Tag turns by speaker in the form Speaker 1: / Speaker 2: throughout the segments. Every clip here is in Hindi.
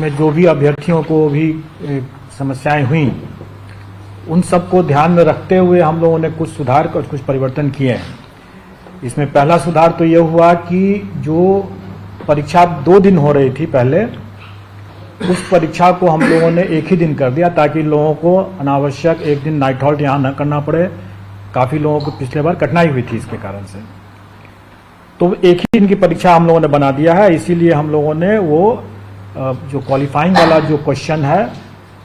Speaker 1: में जो भी अभ्यर्थियों को भी समस्याएं हुई, उन सबको ध्यान में रखते हुए हम लोगों ने कुछ सुधार और कुछ परिवर्तन किए हैं। इसमें पहला सुधार तो ये हुआ कि जो परीक्षा 2 दिन हो रही थी पहले, उस परीक्षा को हम लोगों ने एक ही दिन कर दिया ताकि लोगों को अनावश्यक एक दिन नाइट हॉल्ट यहाँ न करना पड़े। काफ़ी लोगों को पिछले बार कठिनाई हुई थी इसके कारण से, तो एक ही दिन की परीक्षा हम लोगों ने बना दिया है। इसीलिए हम लोगों ने वो जो क्वालिफाइंग वाला जो क्वेश्चन है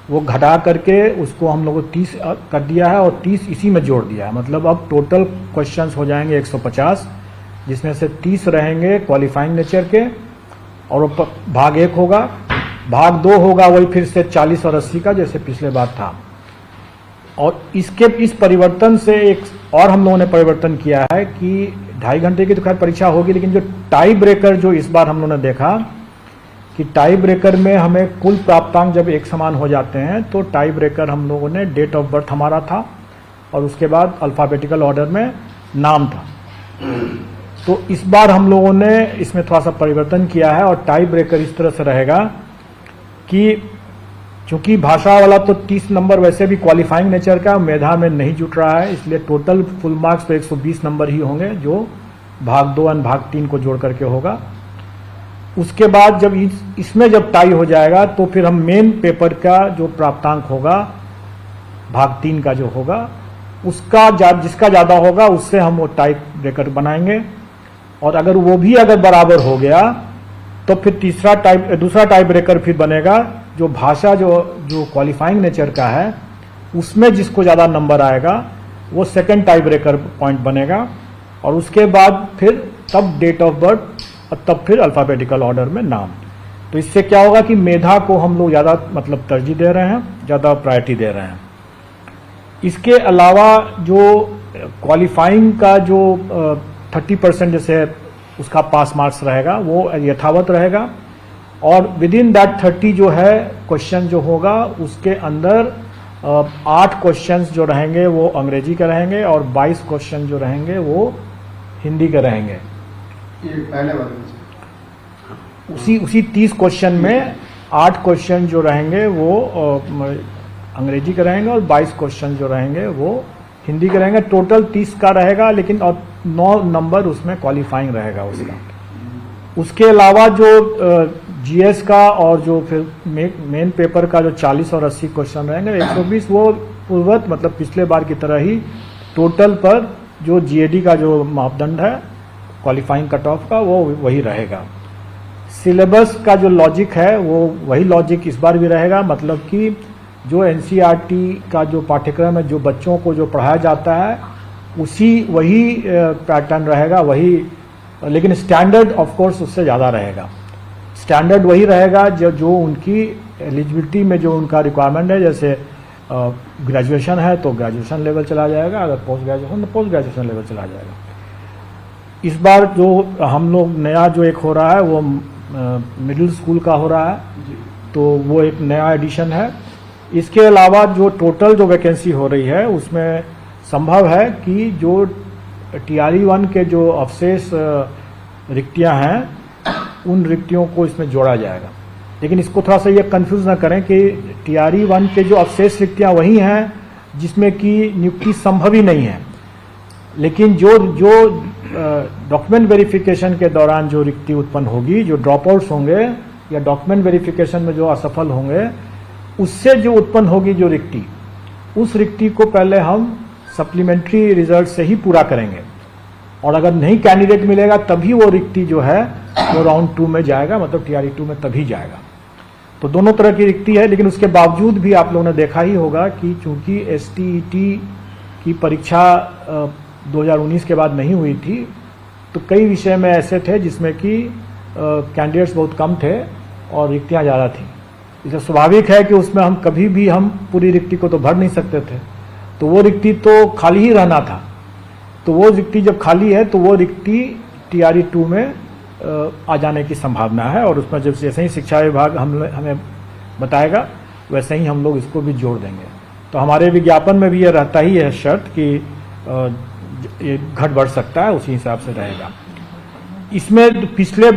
Speaker 1: वो घटा करके उसको हम लोगों को 30 कर दिया है और 30 इसी में जोड़ दिया है। मतलब अब टोटल क्वेश्चंस हो जाएंगे 150, जिसमें से 30 रहेंगे क्वालिफाइंग नेचर के और भाग 1 होगा, भाग 2 होगा वही फिर से 40 और 80 का जैसे पिछले बार था। और इस परिवर्तन से एक और हम लोगों ने परिवर्तन किया है कि 2.5 घंटे की तो खैर परीक्षा होगी, लेकिन जो टाई ब्रेकर जो इस बार हम लोगों ने देखा कि टाई ब्रेकर में हमें कुल प्राप्तांक जब एक समान हो जाते हैं तो टाई ब्रेकर हम लोगों ने डेट ऑफ बर्थ हमारा था और उसके बाद अल्फाबेटिकल ऑर्डर में नाम था। तो इस बार हम लोगों ने इसमें थोड़ा सा परिवर्तन किया है और टाई ब्रेकर इस तरह से रहेगा कि चूंकि भाषा वाला तो 30 नंबर वैसे भी क्वालिफाइंग नेचर का मेधा में नहीं जुट रहा है, इसलिए टोटल फुल मार्क्स तो 120 नंबर ही होंगे जो भाग 2 और भाग 3 को जोड़ करके होगा। उसके बाद जब इसमें जब टाई हो जाएगा तो फिर हम मेन पेपर का जो प्राप्तांक होगा भाग 3 का जो होगा उसका जिसका ज़्यादा होगा उससे हम वो टाई ब्रेकर बनाएंगे। और अगर वो भी अगर बराबर हो गया तो फिर दूसरा टाई ब्रेकर फिर बनेगा जो भाषा जो क्वालिफाइंग नेचर का है उसमें जिसको ज़्यादा नंबर आएगा वो सेकंड टाई ब्रेकर पॉइंट बनेगा। और उसके बाद फिर तब डेट ऑफ बर्थ और तब फिर अल्फाबेटिकल ऑर्डर में नाम। तो इससे क्या होगा कि मेधा को हम लोग ज़्यादा मतलब तरजीह दे रहे हैं, ज़्यादा प्रायोरिटी दे रहे हैं। इसके अलावा जो क्वालिफाइंग का जो 30% जैसे उसका पास मार्क्स रहेगा वो यथावत रहेगा और विद इन दैट 30 जो है क्वेश्चन जो होगा उसके अंदर 8 क्वेश्चंस जो रहेंगे वो अंग्रेजी के रहेंगे और 22 क्वेश्चन जो रहेंगे वो हिंदी के रहेंगे।
Speaker 2: ये पहले वाले
Speaker 1: उसी 30 क्वेश्चन में 8 क्वेश्चन जो रहेंगे वो अंग्रेजी के रहेंगे और 22 क्वेश्चन जो रहेंगे वो हिंदी के रहेंगे। टोटल 30 का रहेगा, लेकिन और 9 नंबर उसमें क्वालिफाइंग रहेगा उसका। उसके अलावा जो जीएस का और जो फिर मेन पेपर का जो 40 और 80 क्वेश्चन रहेंगे 120 वो पूर्वत मतलब पिछले बार की तरह ही टोटल पर जो जीएडी का जो मापदंड है क्वालिफाइंग कट ऑफ का वो वही रहेगा। सिलेबस का जो लॉजिक है वो वही लॉजिक इस बार भी रहेगा, मतलब कि जो एनसीईआरटी का जो पाठ्यक्रम है जो बच्चों को जो पढ़ाया जाता है वही पैटर्न रहेगा वही, लेकिन स्टैंडर्ड ऑफ कोर्स उससे ज़्यादा रहेगा। स्टैंडर्ड वही रहेगा जो उनकी एलिजिबिलिटी में जो उनका रिक्वायरमेंट है, जैसे ग्रेजुएशन है तो ग्रेजुएशन लेवल चला जाएगा, अगर पोस्ट ग्रेजुएशन तो पोस्ट ग्रेजुएशन लेवल चला जाएगा। इस बार जो हम लोग नया जो एक हो रहा है वो मिडिल स्कूल का हो रहा है, तो वो एक नया एडिशन है। इसके अलावा जो टोटल जो वैकेंसी हो रही है उसमें संभव है कि जो टीआरई 1 के जो अवशेष रिक्तियां हैं उन रिक्तियों को इसमें जोड़ा जाएगा। लेकिन इसको थोड़ा सा ये कंफ्यूज ना करें कि टीआरई 1 के जो अवशेष रिक्तियां वही हैं जिसमें कि नियुक्ति संभव ही नहीं है, लेकिन जो डॉक्यूमेंट वेरिफिकेशन के दौरान जो रिक्ति उत्पन्न होगी, जो ड्रॉप आउट्स होंगे या डॉक्यूमेंट वेरिफिकेशन में जो असफल होंगे उससे जो उत्पन्न होगी जो रिक्ति, उस रिक्ति को पहले हम सप्लीमेंट्री रिजल्ट से ही पूरा करेंगे और अगर नहीं कैंडिडेट मिलेगा तभी वो रिक्ति जो है वो राउंड 2 में जाएगा, मतलब टीआरई 2 में तभी जाएगा। तो दोनों तरह की रिक्ति है, लेकिन उसके बावजूद भी आप लोगों ने देखा ही होगा कि चूंकि एसटीईटी की परीक्षा 2019 के बाद नहीं हुई थी तो कई विषय में ऐसे थे जिसमें कि कैंडिडेट्स बहुत कम थे और रिक्तियां ज़्यादा थी। इसलिए स्वाभाविक है कि उसमें हम कभी भी हम पूरी रिक्ति को तो भर नहीं सकते थे, तो वो रिक्ति तो खाली ही रहना था। तो वो रिक्ति जब खाली है तो वो रिक्ति टीआरई 2 में आ जाने की संभावना है और उसमें जब जैसे ही शिक्षा विभाग हमें बताएगा वैसे ही हम लोग इसको भी जोड़ देंगे। तो हमारे विज्ञापन में भी ये रहता ही है शर्त कि ये घट बढ़ सकता है, उसी हिसाब से रहेगा। इसमें पिछले बार